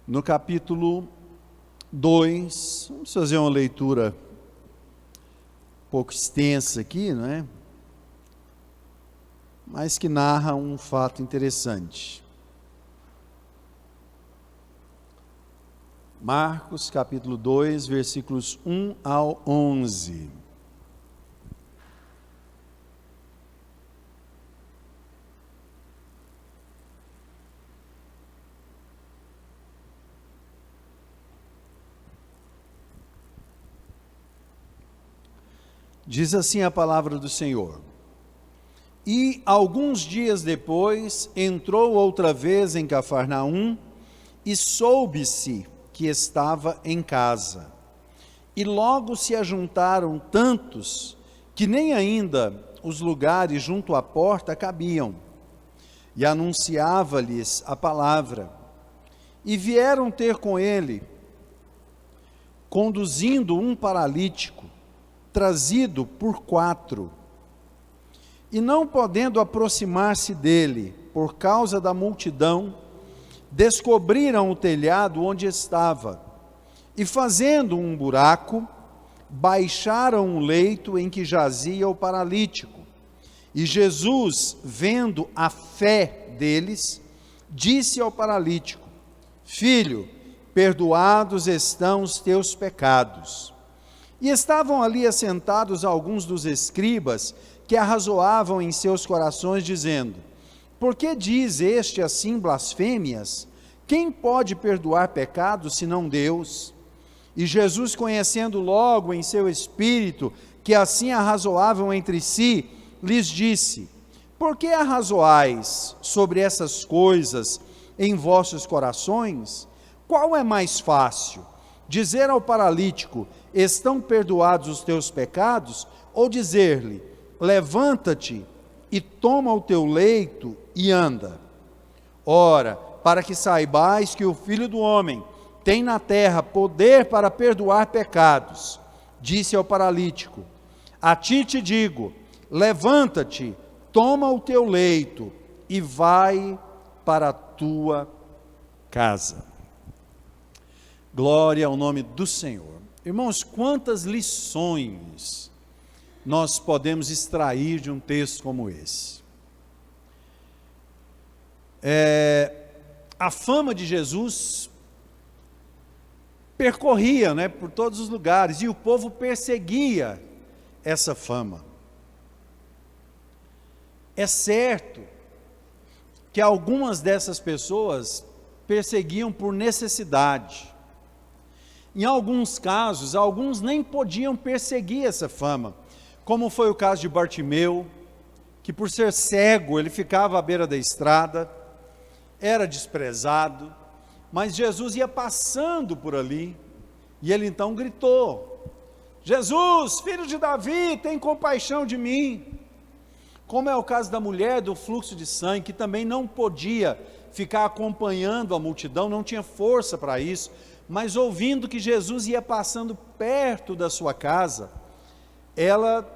no capítulo 2, vamos fazer uma leitura um pouco extensa aqui, não é? Mas que narra um fato interessante. Marcos, capítulo 2, versículos 1 ao 11. Diz assim a palavra do Senhor: E alguns dias depois entrou outra vez em Cafarnaum e soube-se que estava em casa. E logo se ajuntaram tantos que nem ainda os lugares junto à porta cabiam. E anunciava-lhes a palavra. E vieram ter com ele, conduzindo um paralítico, trazido por 4. E não podendo aproximar-se dele, por causa da multidão, descobriram o telhado onde estava, e fazendo um buraco, baixaram o leito em que jazia o paralítico. E Jesus, vendo a fé deles, disse ao paralítico: Filho, perdoados estão os teus pecados. E estavam ali assentados alguns dos escribas, que arrazoavam em seus corações, dizendo: Por que diz este assim blasfêmias? Quem pode perdoar pecados, senão Deus? E Jesus, conhecendo logo em seu espírito que assim arrazoavam entre si, lhes disse: Por que arrazoais sobre essas coisas em vossos corações? Qual é mais fácil? Dizer ao paralítico: Estão perdoados os teus pecados? Ou dizer-lhe: Levanta-te e toma o teu leito e anda. Ora, para que saibais que o Filho do Homem tem na terra poder para perdoar pecados, disse ao paralítico: A ti te digo, levanta-te, toma o teu leito e vai para a tua casa. Glória ao nome do Senhor. Irmãos, quantas lições nós podemos extrair de um texto como esse? A fama de Jesus percorria, por todos os lugares, e o povo perseguia essa fama. É certo que algumas dessas pessoas perseguiam por necessidade. Em alguns casos, alguns nem podiam perseguir essa fama, como foi o caso de Bartimeu, que por ser cego, ele ficava à beira da estrada, era desprezado, mas Jesus ia passando por ali, e ele então gritou: Jesus, filho de Davi, tem compaixão de mim. Como é o caso da mulher do fluxo de sangue, que também não podia ficar acompanhando a multidão, não tinha força para isso, mas ouvindo que Jesus ia passando perto da sua casa, ela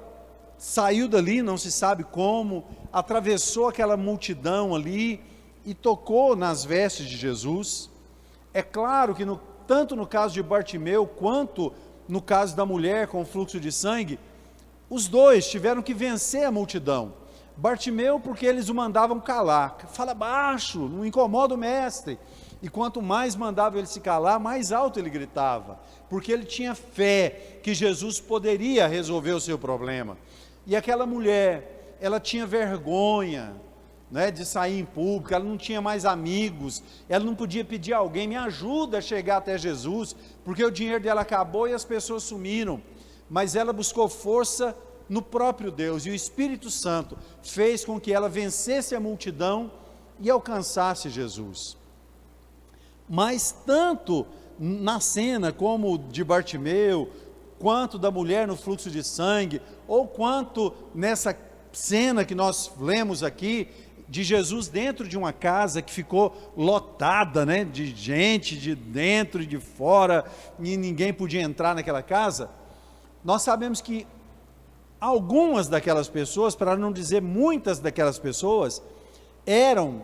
saiu dali, não se sabe como, atravessou aquela multidão ali e tocou nas vestes de Jesus. É claro que tanto no caso de Bartimeu, quanto no caso da mulher com fluxo de sangue, os dois tiveram que vencer a multidão. Bartimeu porque eles o mandavam calar, fala baixo, não incomoda o mestre. E quanto mais mandava ele se calar, mais alto ele gritava, porque ele tinha fé que Jesus poderia resolver o seu problema. E aquela mulher, ela tinha vergonha, de sair em público, ela não tinha mais amigos, ela não podia pedir a alguém: me ajuda a chegar até Jesus, porque o dinheiro dela acabou e as pessoas sumiram. Mas ela buscou força no próprio Deus, e o Espírito Santo fez com que ela vencesse a multidão e alcançasse Jesus. Mas tanto na cena como de Bartimeu, quanto da mulher no fluxo de sangue, ou quanto nessa cena que nós lemos aqui, de Jesus dentro de uma casa que ficou lotada, de gente de dentro e de fora, e ninguém podia entrar naquela casa, nós sabemos que algumas daquelas pessoas, para não dizer muitas daquelas pessoas, eram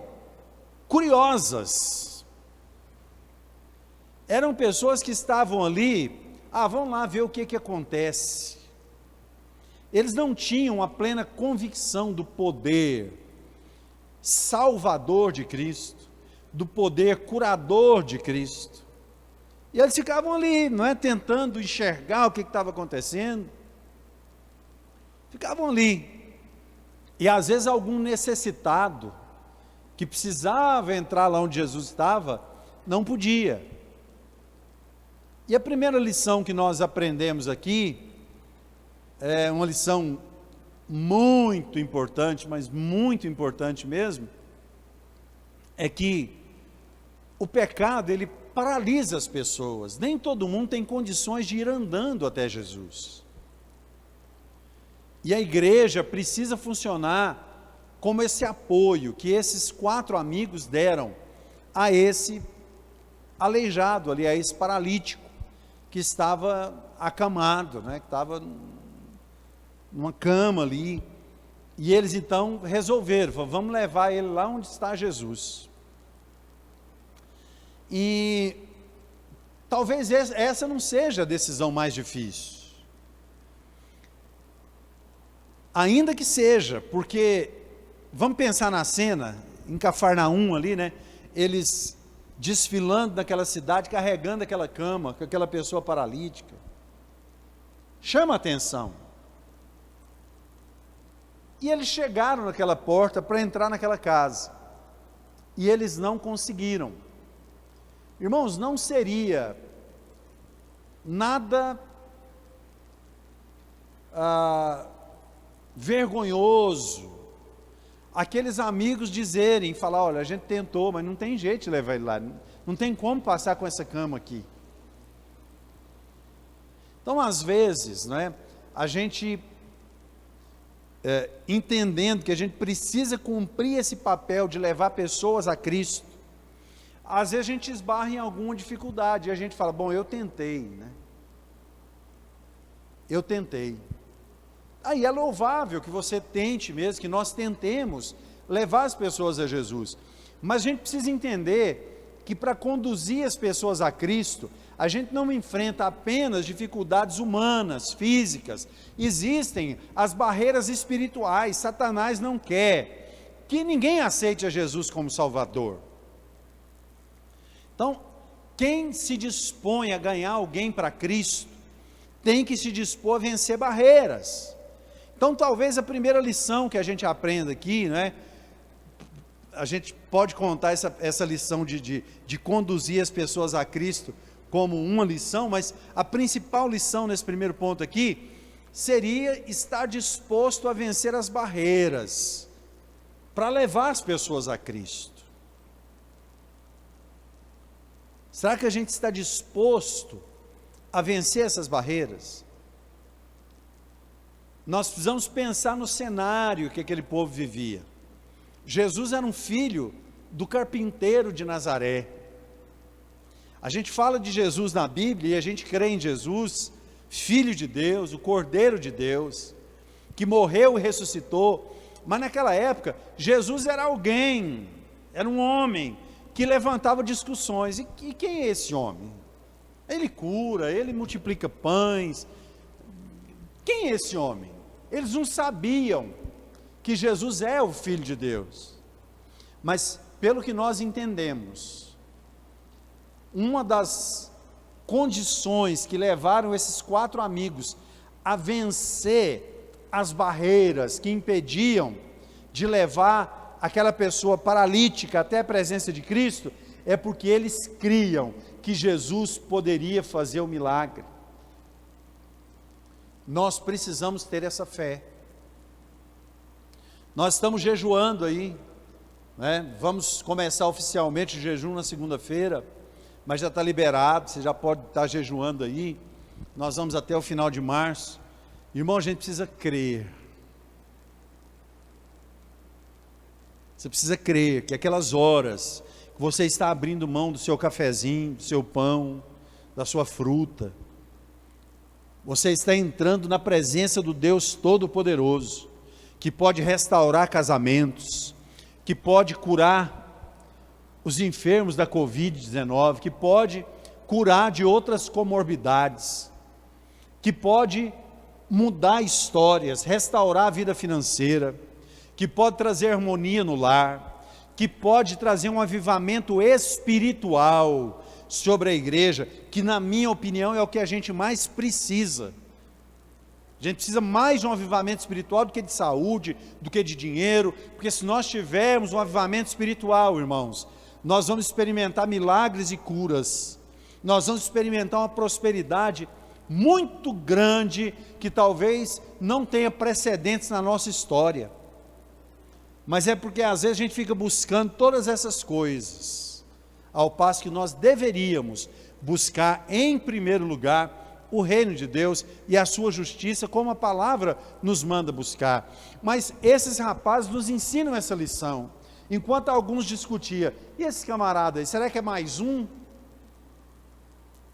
curiosas. eram pessoas que estavam ali, vamos lá ver o que acontece. Eles não tinham a plena convicção do poder salvador de Cristo, do poder curador de Cristo. E eles ficavam ali, não é, tentando enxergar o que estava acontecendo. Ficavam ali. E às vezes algum necessitado, que precisava entrar lá onde Jesus estava, não podia. E a primeira lição que nós aprendemos aqui, é uma lição muito importante, mas muito importante mesmo, é que o pecado, ele paralisa as pessoas. Nem todo mundo tem condições de ir andando até Jesus. E a igreja precisa funcionar como esse apoio que esses 4 amigos deram a esse aleijado ali, a esse paralítico, que estava acamado, né, que estava numa cama ali. E eles então resolveram, vamos levar ele lá onde está Jesus. E talvez essa não seja a decisão mais difícil. Ainda que seja, porque vamos pensar na cena, em Cafarnaum ali, né? Eles desfilando naquela cidade, carregando aquela cama, com aquela pessoa paralítica. Chama a atenção. E eles chegaram naquela porta para entrar naquela casa. E eles não conseguiram. Irmãos, não seria nada vergonhoso aqueles amigos dizerem, falar, olha, a gente tentou, mas não tem jeito de levar ele lá, não tem como passar com essa cama aqui. Então, às vezes, né, a gente, entendendo que a gente precisa cumprir esse papel de levar pessoas a Cristo, às vezes a gente esbarra em alguma dificuldade, e a gente fala, bom, eu tentei, né? Eu tentei. Aí é louvável que você tente mesmo, que nós tentemos levar as pessoas a Jesus, mas a gente precisa entender que para conduzir as pessoas a Cristo, a gente não enfrenta apenas dificuldades humanas, físicas, existem as barreiras espirituais. Satanás não quer que ninguém aceite a Jesus como Salvador. Então, quem se dispõe a ganhar alguém para Cristo, tem que se dispor a vencer barreiras. Então, talvez a primeira lição que a gente aprenda aqui, né, a gente pode contar essa lição de conduzir as pessoas a Cristo como uma lição, mas a principal lição nesse primeiro ponto aqui, seria estar disposto a vencer as barreiras, para levar as pessoas a Cristo. Será que a gente está disposto a vencer essas barreiras? Nós precisamos pensar no cenário que aquele povo vivia. Jesus era um filho do carpinteiro de Nazaré. A gente fala de Jesus na Bíblia e a gente crê em Jesus, Filho de Deus, o Cordeiro de Deus, que morreu e ressuscitou. Mas naquela época, Jesus era alguém, era um homem que levantava discussões. E quem é esse homem? Ele cura, ele multiplica pães. Quem é esse homem? Eles não sabiam que Jesus é o Filho de Deus. Mas, pelo que nós entendemos, uma das condições que levaram esses 4 amigos a vencer as barreiras que impediam de levar aquela pessoa paralítica até a presença de Cristo, é porque eles criam que Jesus poderia fazer o milagre. Nós precisamos ter essa fé. Nós estamos jejuando aí, né? Vamos começar oficialmente o jejum na segunda-feira, mas já está liberado, você já pode estar jejuando aí. Nós vamos até o final de março. Irmão, a gente precisa crer. Você precisa crer que aquelas horas que você está abrindo mão do seu cafezinho, do seu pão, da sua fruta, você está entrando na presença do Deus Todo-Poderoso, que pode restaurar casamentos, que pode curar os enfermos da Covid-19, que pode curar de outras comorbidades, que pode mudar histórias, restaurar a vida financeira, que pode trazer harmonia no lar, que pode trazer um avivamento espiritual sobre a igreja, que na minha opinião é o que a gente mais precisa. A gente precisa mais de um avivamento espiritual do que de saúde, do que de dinheiro, porque se nós tivermos um avivamento espiritual, irmãos, nós vamos experimentar milagres e curas, nós vamos experimentar uma prosperidade muito grande, que talvez não tenha precedentes na nossa história, mas é porque às vezes a gente fica buscando todas essas coisas, ao passo que nós deveríamos buscar em primeiro lugar o reino de Deus e a sua justiça, como a palavra nos manda buscar. Mas esses rapazes nos ensinam essa lição, enquanto alguns discutiam, e esse camarada aí, será que é mais um?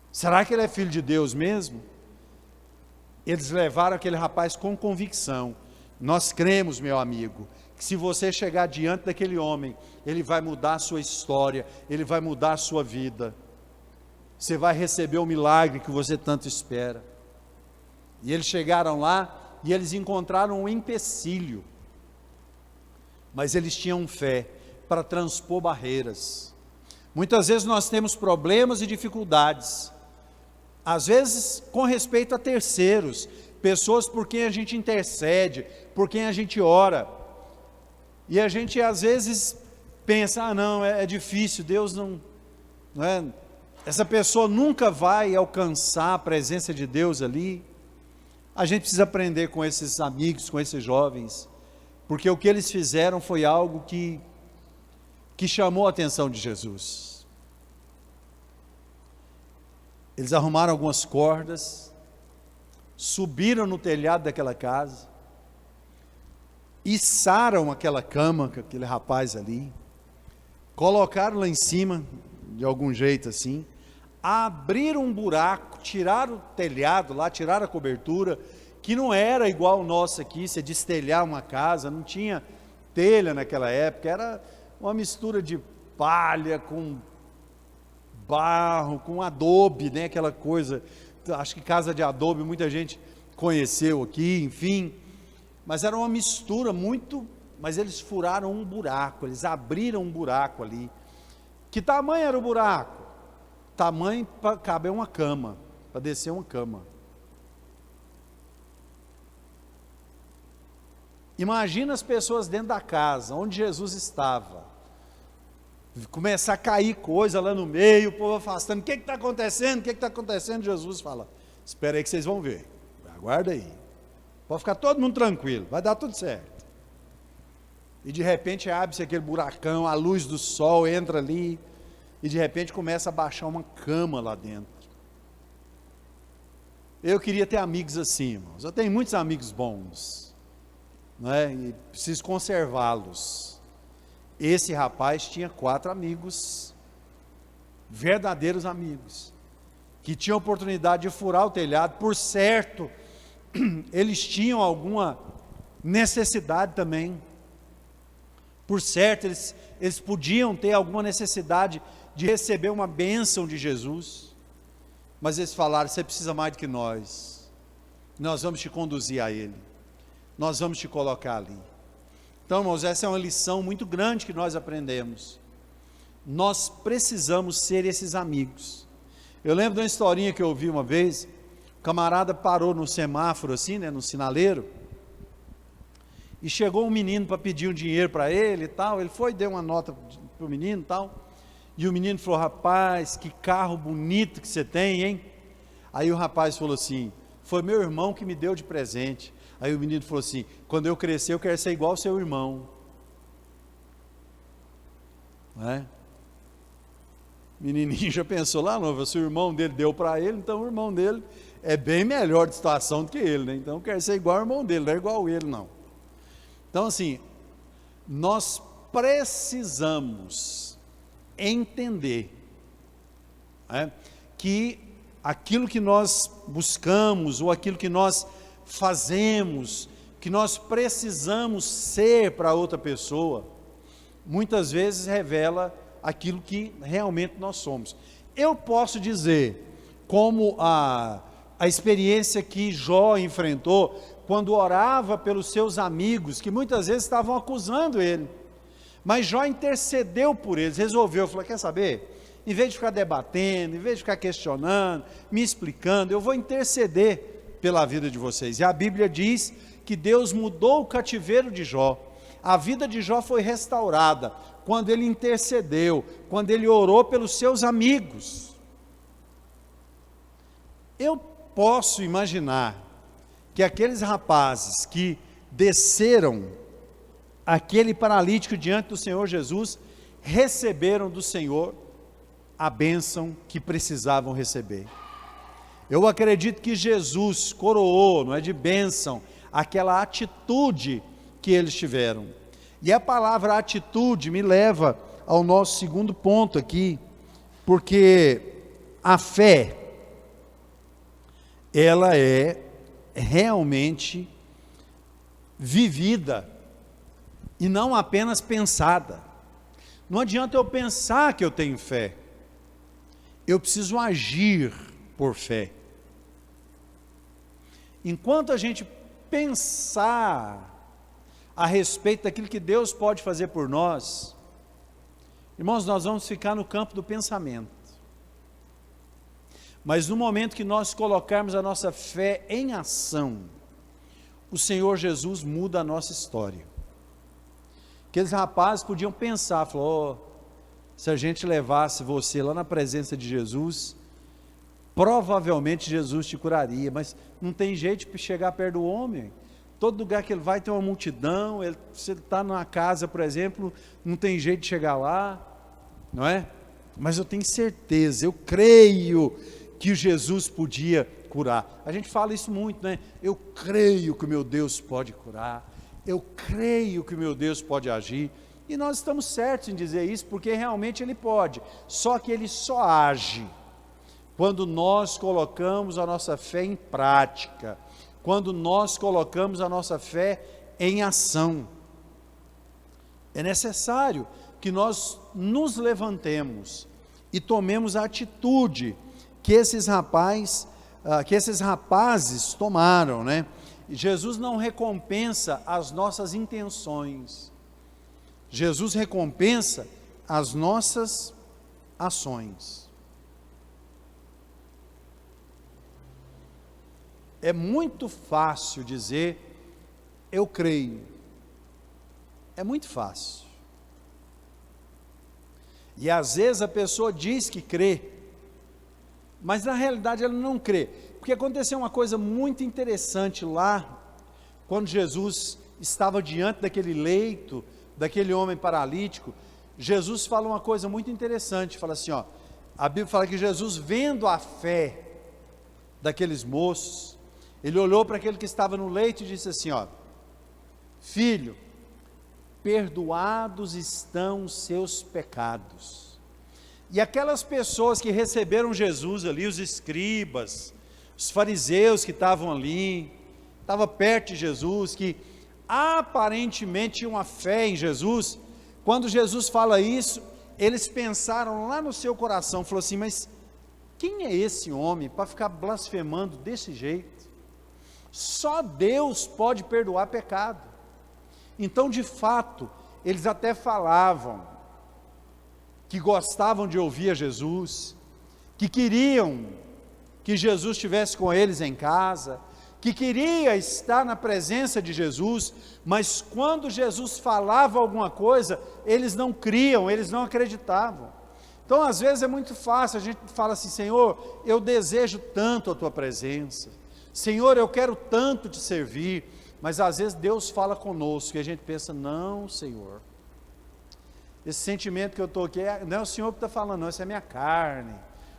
Será que ele é filho de Deus mesmo? Eles levaram aquele rapaz com convicção. Nós cremos, meu amigo, que se você chegar diante daquele homem, ele vai mudar a sua história, ele vai mudar a sua vida, você vai receber o milagre que você tanto espera. E eles chegaram lá, e eles encontraram um empecilho, mas eles tinham fé para transpor barreiras. Muitas vezes nós temos problemas e dificuldades, às vezes com respeito a terceiros, pessoas por quem a gente intercede, por quem a gente ora, e a gente às vezes pensa, não, é difícil, Deus não é, essa pessoa nunca vai alcançar a presença de Deus ali. A gente precisa aprender com esses amigos, com esses jovens, porque o que eles fizeram foi algo que chamou a atenção de Jesus. Eles arrumaram algumas cordas, subiram no telhado daquela casa, içaram aquela cama com aquele rapaz ali, colocaram lá em cima, de algum jeito assim, abriram um buraco, tiraram o telhado lá, tiraram a cobertura, que não era igual o nosso aqui, você destelhar uma casa, não tinha telha naquela época, era uma mistura de palha com barro, com adobe, né, aquela coisa, acho que casa de adobe muita gente conheceu aqui, enfim, mas era uma mistura muito, mas eles furaram um buraco, eles abriram um buraco ali. Que tamanho era o buraco? Tamanho para caber uma cama, para descer uma cama. Imagina as pessoas dentro da casa, onde Jesus estava, começar a cair coisa lá no meio, o povo afastando, o que está acontecendo? O que está acontecendo? Jesus fala, espera aí que vocês vão ver, aguarda aí, pode ficar todo mundo tranquilo, vai dar tudo certo. E de repente abre-se aquele buracão, a luz do sol entra ali, e de repente começa a baixar uma cama lá dentro. Eu queria ter amigos assim, irmãos. Eu tenho muitos amigos bons, não é? E preciso conservá-los. Esse rapaz tinha 4 amigos, verdadeiros amigos, que tinham oportunidade de furar o telhado. Por certo, eles tinham alguma necessidade também. Por certo, eles podiam ter alguma necessidade de receber uma bênção de Jesus, mas eles falaram, você precisa mais do que nós vamos te conduzir a Ele, nós vamos te colocar ali. Então, irmãos, essa é uma lição muito grande que nós aprendemos, nós precisamos ser esses amigos. Eu lembro de uma historinha que eu ouvi uma vez, o camarada parou no semáforo assim, né, no sinaleiro, e chegou um menino para pedir um dinheiro para ele e tal, ele foi, deu uma nota para o menino e tal, e o menino falou, rapaz, que carro bonito que você tem, hein? Aí o rapaz falou assim, foi meu irmão que me deu de presente. Aí o menino falou assim, quando eu crescer eu quero ser igual ao seu irmão. Não é? O menininho já pensou lá, não, se o irmão dele deu para ele, então o irmão dele é bem melhor de situação do que ele, né? Então eu quero ser igual ao irmão dele, não é igual ele não. Então assim, nós precisamos entender que aquilo que nós buscamos, ou aquilo que nós fazemos, que nós precisamos ser para outra pessoa, muitas vezes revela aquilo que realmente nós somos. Eu posso dizer, como a experiência que Jó enfrentou, quando orava pelos seus amigos, que muitas vezes estavam acusando ele, mas Jó intercedeu por eles, resolveu, falou, quer saber? Em vez de ficar debatendo, em vez de ficar questionando, me explicando, eu vou interceder pela vida de vocês. E a Bíblia diz que Deus mudou o cativeiro de Jó. A vida de Jó foi restaurada quando ele intercedeu, quando ele orou pelos seus amigos. Eu posso imaginar que aqueles rapazes que desceram aquele paralítico diante do Senhor Jesus, receberam do Senhor a bênção que precisavam receber. Eu acredito que Jesus coroou, não é, de bênção, aquela atitude que eles tiveram. E a palavra atitude me leva ao nosso segundo ponto aqui, porque a fé, ela é realmente vivida e não apenas pensada. Não adianta eu pensar que eu tenho fé, eu preciso agir por fé. Enquanto a gente pensar a respeito daquilo que Deus pode fazer por nós, irmãos, nós vamos ficar no campo do pensamento. Mas no momento que nós colocarmos a nossa fé em ação, o Senhor Jesus muda a nossa história. Aqueles rapazes podiam pensar, falou, se a gente levasse você lá na presença de Jesus, provavelmente Jesus te curaria, mas não tem jeito de chegar perto do homem. Todo lugar que ele vai tem uma multidão, se ele está numa casa, por exemplo, não tem jeito de chegar lá, não é? Mas eu tenho certeza, eu creio que Jesus podia curar. A gente fala isso muito, né? Eu creio que o meu Deus pode curar, eu creio que o meu Deus pode agir, e nós estamos certos em dizer isso, porque realmente Ele pode, só que Ele só age quando nós colocamos a nossa fé em prática, quando nós colocamos a nossa fé em ação. É necessário que nós nos levantemos e tomemos a atitude que esses rapazes tomaram, né? Jesus não recompensa as nossas intenções, Jesus recompensa as nossas ações. É muito fácil dizer, eu creio, é muito fácil, e às vezes a pessoa diz que crê, mas na realidade ela não crê, porque aconteceu uma coisa muito interessante lá, quando Jesus estava diante daquele leito, daquele homem paralítico. Jesus fala uma coisa muito interessante, fala assim, ó, a Bíblia fala que Jesus, vendo a fé daqueles moços, ele olhou para aquele que estava no leito e disse assim, ó, filho, perdoados estão os seus pecados. E aquelas pessoas que receberam Jesus ali, os escribas, os fariseus que estavam ali, estavam perto de Jesus, que aparentemente tinham uma fé em Jesus, quando Jesus fala isso, eles pensaram lá no seu coração, falou assim, mas quem é esse homem para ficar blasfemando desse jeito? Só Deus pode perdoar pecado. Então, de fato, eles até falavam que gostavam de ouvir a Jesus, que queriam que Jesus estivesse com eles em casa, que queria estar na presença de Jesus, mas quando Jesus falava alguma coisa, eles não criam, eles não acreditavam. Então, às vezes é muito fácil, a gente fala assim, Senhor, eu desejo tanto a Tua presença, Senhor, eu quero tanto Te servir, mas às vezes Deus fala conosco, e a gente pensa, não, Senhor, esse sentimento que eu estou aqui, não é o Senhor que está falando, não, isso é minha carne,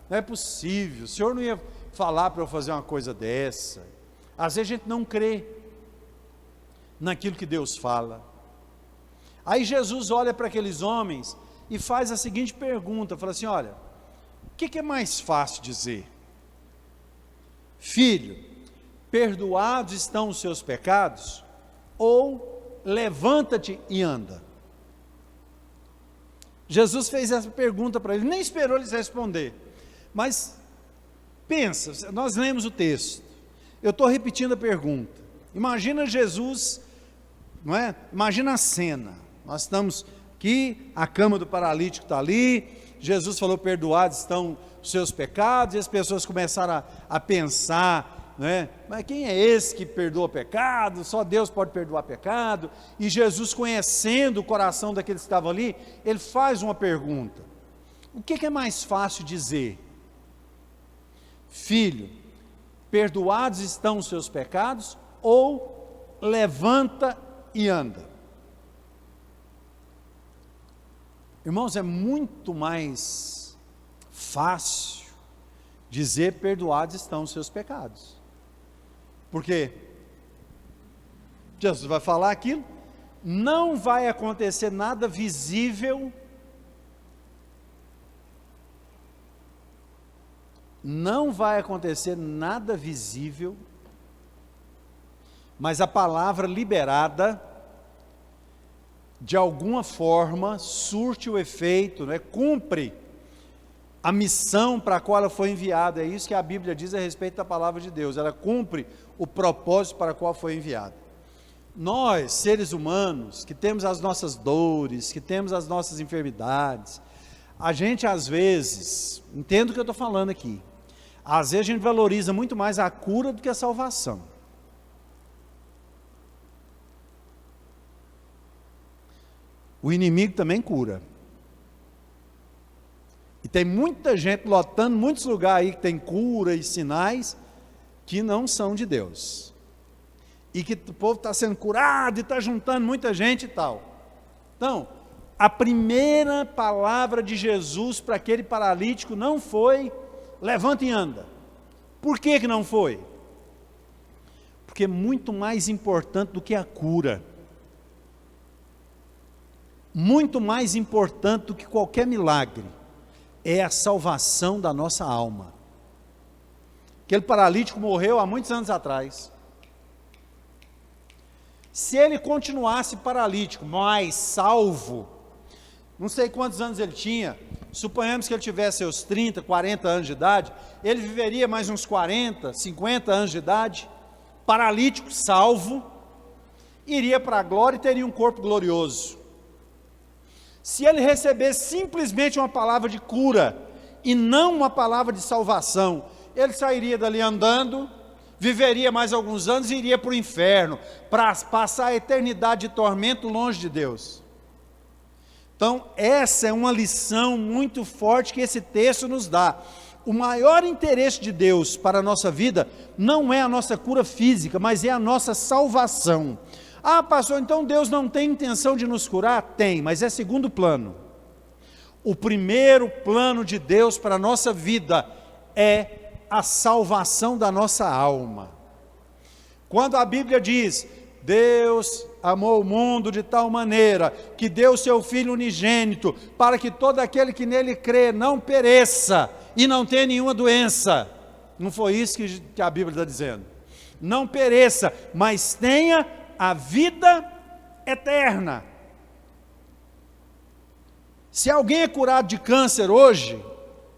não é possível, o Senhor não ia falar para eu fazer uma coisa dessa. Às vezes a gente não crê naquilo que Deus fala. Aí Jesus olha para aqueles homens e faz a seguinte pergunta, fala assim, olha, o que é mais fácil dizer? Filho, perdoados estão os seus pecados? Ou levanta-te e anda? Jesus fez essa pergunta para eles, nem esperou eles responder. Mas pensa, nós lemos o texto, eu estou repetindo a pergunta. Imagina Jesus, não é? Imagina a cena, nós estamos aqui, a cama do paralítico está ali, Jesus falou, perdoados estão os seus pecados, e as pessoas começaram a pensar, né? Mas quem é esse que perdoa pecado? Só Deus pode perdoar pecado. E Jesus, conhecendo o coração daqueles que estavam ali, ele faz uma pergunta: o que é mais fácil dizer? Filho, perdoados estão os seus pecados, ou levanta e anda? Irmãos, é muito mais fácil dizer perdoados estão os seus pecados, porque Jesus vai falar aquilo, não vai acontecer nada visível, não vai acontecer nada visível, mas a palavra liberada, de alguma forma, surte o efeito, né? Cumpre a missão para a qual ela foi enviada. É isso que a Bíblia diz a respeito da palavra de Deus, ela cumpre o propósito para o qual foi enviada. Nós, seres humanos, que temos as nossas dores, que temos as nossas enfermidades, a gente às vezes, entendo o que eu estou falando aqui, às vezes a gente valoriza muito mais a cura do que a salvação. O inimigo também cura. E tem muita gente lotando muitos lugares aí que tem cura e sinais que não são de Deus. E que o povo está sendo curado e está juntando muita gente e tal. Então, a primeira palavra de Jesus para aquele paralítico não foi: levanta e anda. Por que não foi? Porque é muito mais importante do que a cura. Muito mais importante do que qualquer milagre é a salvação da nossa alma. Aquele paralítico morreu há muitos anos atrás. Se ele continuasse paralítico, mas salvo, não sei quantos anos ele tinha, suponhamos que ele tivesse seus 30, 40 anos de idade, ele viveria mais uns 40, 50 anos de idade, paralítico, salvo, iria para a glória e teria um corpo glorioso. Se ele recebesse simplesmente uma palavra de cura, e não uma palavra de salvação, ele sairia dali andando, viveria mais alguns anos e iria para o inferno, para passar a eternidade de tormento longe de Deus. Então, essa é uma lição muito forte que esse texto nos dá. O maior interesse de Deus para a nossa vida não é a nossa cura física, mas é a nossa salvação. Ah, pastor, então Deus não tem intenção de nos curar? Tem, mas é segundo plano. O primeiro plano de Deus para a nossa vida é a salvação da nossa alma. Quando a Bíblia diz: Deus amou o mundo de tal maneira que deu seu Filho unigênito, para que todo aquele que nele crê não pereça e não tenha nenhuma doença. Não foi isso que a Bíblia está dizendo. Não pereça, mas tenha a vida eterna. Se alguém é curado de câncer hoje,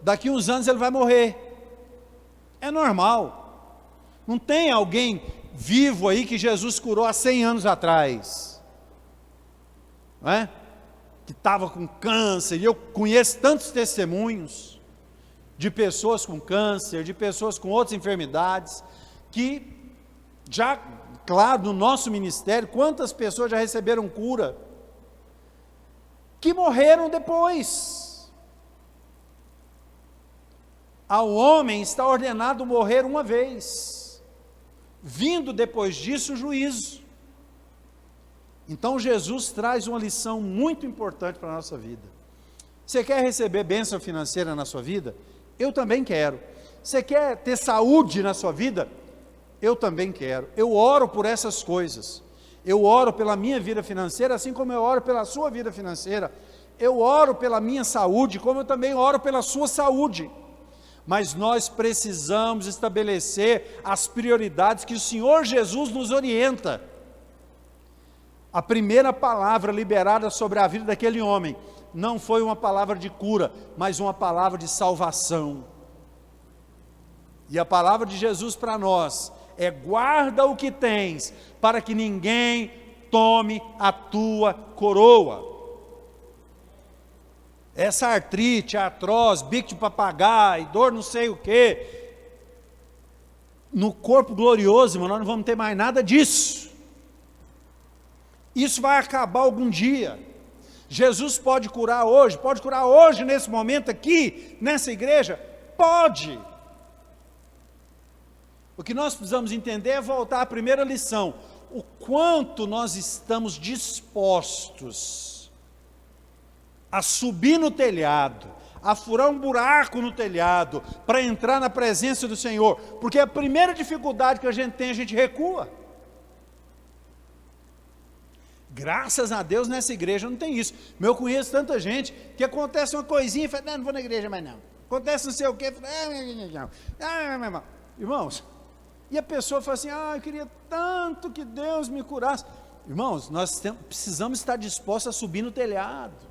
daqui uns anos ele vai morrer. É normal. Não tem alguém vivo aí que Jesus curou há 100 anos atrás, não é? Que estava com câncer, e eu conheço tantos testemunhos de pessoas com câncer, de pessoas com outras enfermidades, que já, claro, no nosso ministério, quantas pessoas já receberam cura, que morreram depois. Ao homem está ordenado morrer uma vez, vindo depois disso o juízo. Então Jesus traz uma lição muito importante para a nossa vida. Você quer receber bênção financeira na sua vida? Eu também quero. Você quer ter saúde na sua vida? Eu também quero. Eu oro por essas coisas. Eu oro pela minha vida financeira, assim como eu oro pela sua vida financeira. Eu oro pela minha saúde, como eu também oro pela sua saúde. Mas nós precisamos estabelecer as prioridades que o Senhor Jesus nos orienta. A primeira palavra liberada sobre a vida daquele homem não foi uma palavra de cura, mas uma palavra de salvação. E a palavra de Jesus para nós é: guarda o que tens, para que ninguém tome a tua coroa. Essa artrite, artrose, bico de papagaio, dor não sei o quê, no corpo glorioso, irmão, nós não vamos ter mais nada disso. Isso vai acabar algum dia. Jesus pode curar hoje nesse momento aqui, nessa igreja? Pode. O que nós precisamos entender é voltar à primeira lição: o quanto nós estamos dispostos a subir no telhado, a furar um buraco no telhado, para entrar na presença do Senhor, porque a primeira dificuldade que a gente tem, a gente recua. Graças a Deus nessa igreja não tem isso. Eu conheço tanta gente que acontece uma coisinha e fala: não vou na igreja mais não. Acontece não sei o quê, fala, irmãos, e a pessoa fala assim: eu queria tanto que Deus me curasse. Irmãos, nós precisamos estar dispostos a subir no telhado.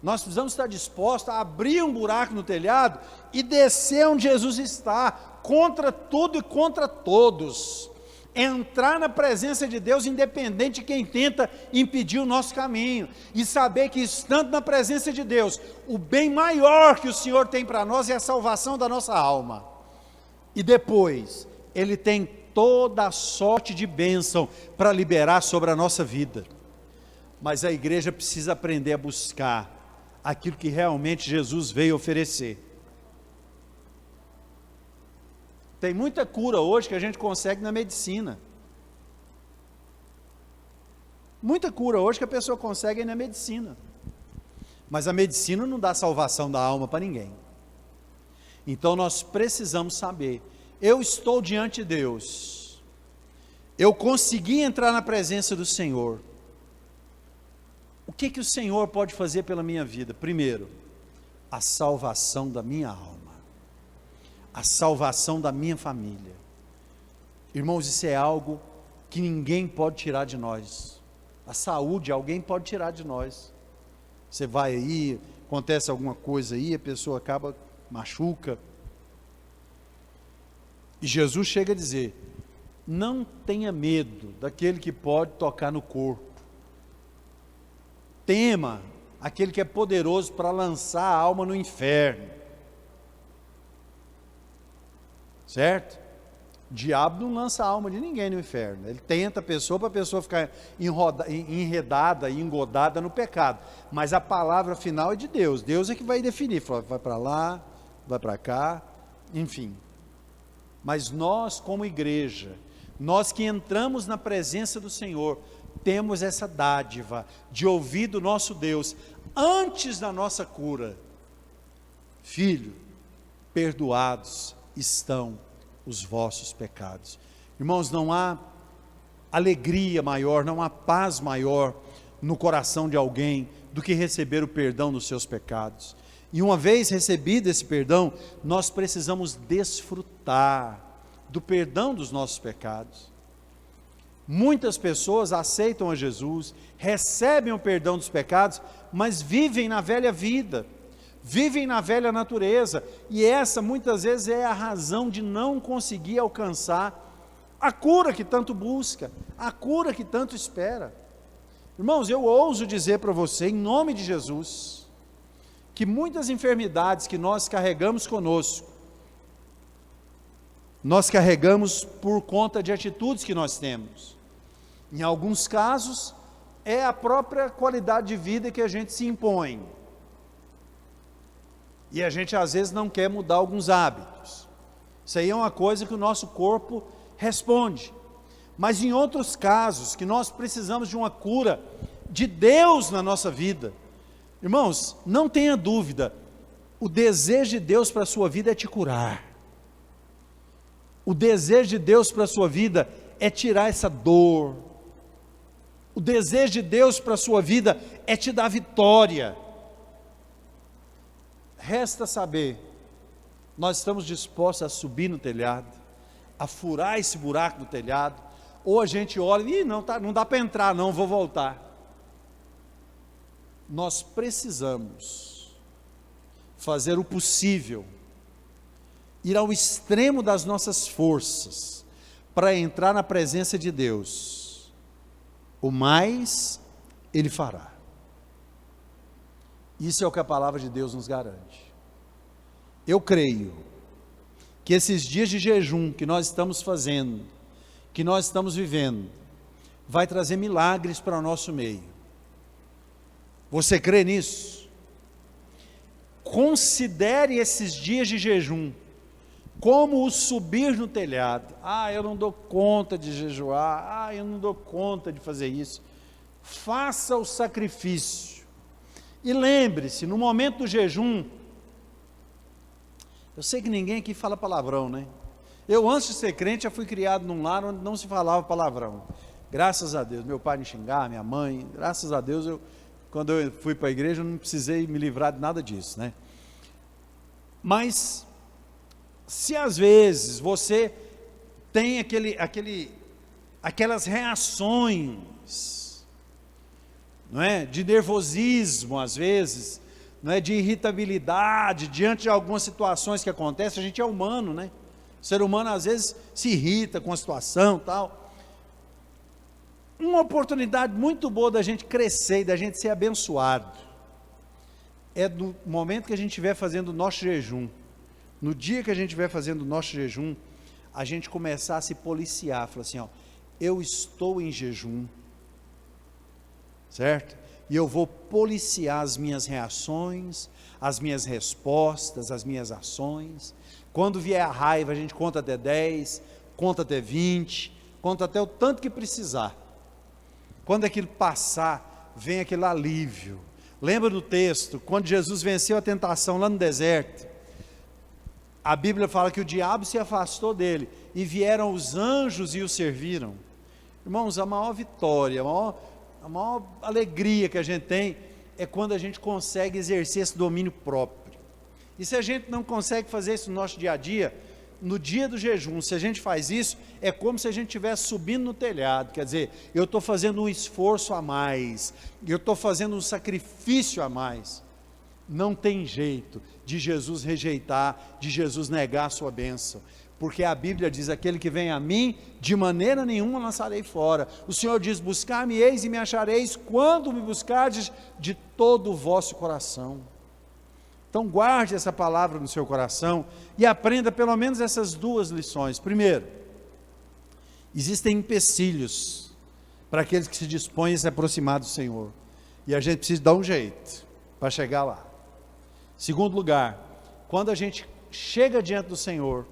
Nós precisamos estar dispostos a abrir um buraco no telhado e descer onde Jesus está, contra tudo e contra todos. Entrar na presença de Deus, independente de quem tenta impedir o nosso caminho, e saber que, estando na presença de Deus, o bem maior que o Senhor tem para nós é a salvação da nossa alma. E depois, Ele tem toda a sorte de bênção para liberar sobre a nossa vida. Mas a igreja precisa aprender a buscar aquilo que realmente Jesus veio oferecer. Tem muita cura hoje que a gente consegue na medicina. Muita cura hoje que a pessoa consegue na medicina. Mas a medicina não dá salvação da alma para ninguém. Então nós precisamos saber: eu estou diante de Deus, eu consegui entrar na presença do Senhor. O que o Senhor pode fazer pela minha vida? Primeiro, a salvação da minha alma, a salvação da minha família. Irmãos, isso é algo que ninguém pode tirar de nós. A saúde alguém pode tirar de nós. Você vai aí, acontece alguma coisa aí, a pessoa acaba, machuca. E Jesus chega a dizer: não tenha medo daquele que pode tocar no corpo. Tema aquele que é poderoso para lançar a alma no inferno. Certo? O diabo não lança a alma de ninguém no inferno. Ele tenta a pessoa para a pessoa ficar enredada e engodada no pecado. Mas a palavra final é de Deus. Deus é que vai definir. Fala, vai para lá, vai para cá, enfim. Mas nós, como igreja, nós que entramos na presença do Senhor, temos essa dádiva de ouvir do nosso Deus, antes da nossa cura: filho, perdoados estão os vossos pecados. Irmãos, não há alegria maior, não há paz maior no coração de alguém do que receber o perdão dos seus pecados. E uma vez recebido esse perdão, nós precisamos desfrutar do perdão dos nossos pecados. Muitas pessoas aceitam a Jesus, recebem o perdão dos pecados, mas vivem na velha vida, vivem na velha natureza, e essa muitas vezes é a razão de não conseguir alcançar a cura que tanto busca, a cura que tanto espera. Irmãos, eu ouso dizer para você, em nome de Jesus, que muitas enfermidades que nós carregamos conosco, nós carregamos por conta de atitudes que nós temos. Em alguns casos, é a própria qualidade de vida que a gente se impõe. E a gente às vezes não quer mudar alguns hábitos. Isso aí é uma coisa que o nosso corpo responde. Mas em outros casos, que nós precisamos de uma cura de Deus na nossa vida. Irmãos, não tenha dúvida, o desejo de Deus para a sua vida é te curar. O desejo de Deus para a sua vida é tirar essa dor. O desejo de Deus para a sua vida é te dar vitória. Resta saber, nós estamos dispostos a subir no telhado, a furar esse buraco do telhado, ou a gente olha e não dá para entrar não, vou voltar. Nós precisamos fazer o possível ir ao extremo das nossas forças para entrar na presença de Deus, o mais Ele fará. Isso é o que a palavra de Deus nos garante. Eu creio que esses dias de jejum que nós estamos fazendo, que nós estamos vivendo, vai trazer milagres para o nosso meio. Você crê nisso? Considere esses dias de jejum como o subir no telhado. Eu não dou conta de jejuar, eu não dou conta de fazer isso. Faça o sacrifício. E lembre-se, no momento do jejum, eu sei que ninguém aqui fala palavrão, né? Eu, antes de ser crente, já fui criado num lar onde não se falava palavrão. Graças a Deus, meu pai me xingava, minha mãe, graças a Deus, quando eu fui para a igreja, eu não precisei me livrar de nada disso, né? Mas, se às vezes você tem aquelas reações, não é? De nervosismo, às vezes, não é? De irritabilidade, diante de algumas situações que acontecem, a gente é humano, né? O ser humano às vezes se irrita com a situação e tal. Uma oportunidade muito boa da gente crescer e da gente ser abençoado, é no momento que a gente estiver fazendo o nosso jejum, no dia que a gente estiver fazendo o nosso jejum, a gente começar a se policiar, falar assim, eu estou em jejum, certo? E eu vou policiar as minhas reações, as minhas respostas, as minhas ações. Quando vier a raiva, a gente conta até 10, conta até 20, conta até o tanto que precisar. Quando aquilo passar, vem aquele alívio. Lembra do texto, quando Jesus venceu a tentação lá no deserto, a Bíblia fala que o diabo se afastou dele, e vieram os anjos e o serviram. Irmãos, a maior vitória, a maior alegria que a gente tem, é quando a gente consegue exercer esse domínio próprio. E se a gente não consegue fazer isso no nosso dia a dia, no dia do jejum, se a gente faz isso, é como se a gente estivesse subindo no telhado, quer dizer, eu estou fazendo um esforço a mais, eu estou fazendo um sacrifício a mais. Não tem jeito de Jesus rejeitar, de Jesus negar a sua bênção, porque a Bíblia diz, aquele que vem a mim, de maneira nenhuma lançarei fora. O Senhor diz, buscar-me-eis e me achareis, quando me buscardes de todo o vosso coração. Então guarde essa palavra no seu coração, e aprenda pelo menos essas duas lições. Primeiro, existem empecilhos, para aqueles que se dispõem a se aproximar do Senhor, e a gente precisa dar um jeito, para chegar lá. Segundo lugar, quando a gente chega diante do Senhor,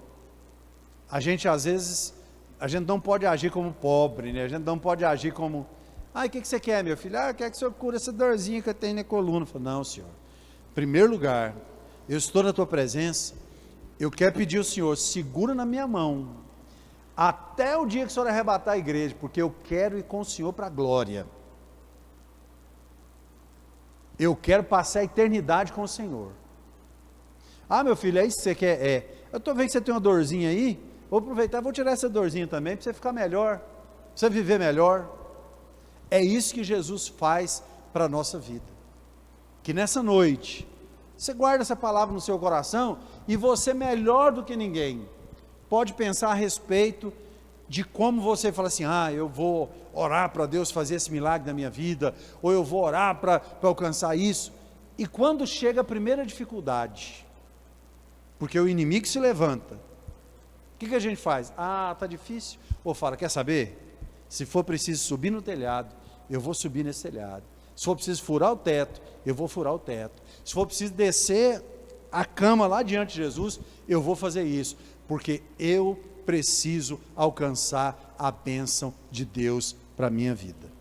a gente às vezes, a gente não pode agir como pobre, né? A gente não pode agir como, o que você quer, meu filho? Eu quero que o Senhor cure essa dorzinha que eu tenho na coluna. Eu falo, não, Senhor, em primeiro lugar, eu estou na tua presença, eu quero pedir ao Senhor, segura na minha mão, até o dia que o Senhor arrebatar a igreja, porque eu quero ir com o Senhor para a glória. Eu quero passar a eternidade com o Senhor. Meu filho, é isso que você quer? Eu estou vendo que você tem uma dorzinha aí, vou aproveitar, vou tirar essa dorzinha também, para você ficar melhor, para você viver melhor. É isso que Jesus faz para a nossa vida. Que nessa noite, você guarda essa palavra no seu coração, e você, melhor do que ninguém, pode pensar a respeito de como você fala assim, eu vou orar para Deus fazer esse milagre na minha vida, ou eu vou orar para alcançar isso. E quando chega a primeira dificuldade, porque o inimigo se levanta, o que a gente faz? Está difícil. Ou fala, quer saber? Se for preciso subir no telhado, eu vou subir nesse telhado. Se for preciso furar o teto, eu vou furar o teto. Se for preciso descer a cama lá diante de Jesus, eu vou fazer isso, porque eu preciso alcançar a bênção de Deus para a minha vida.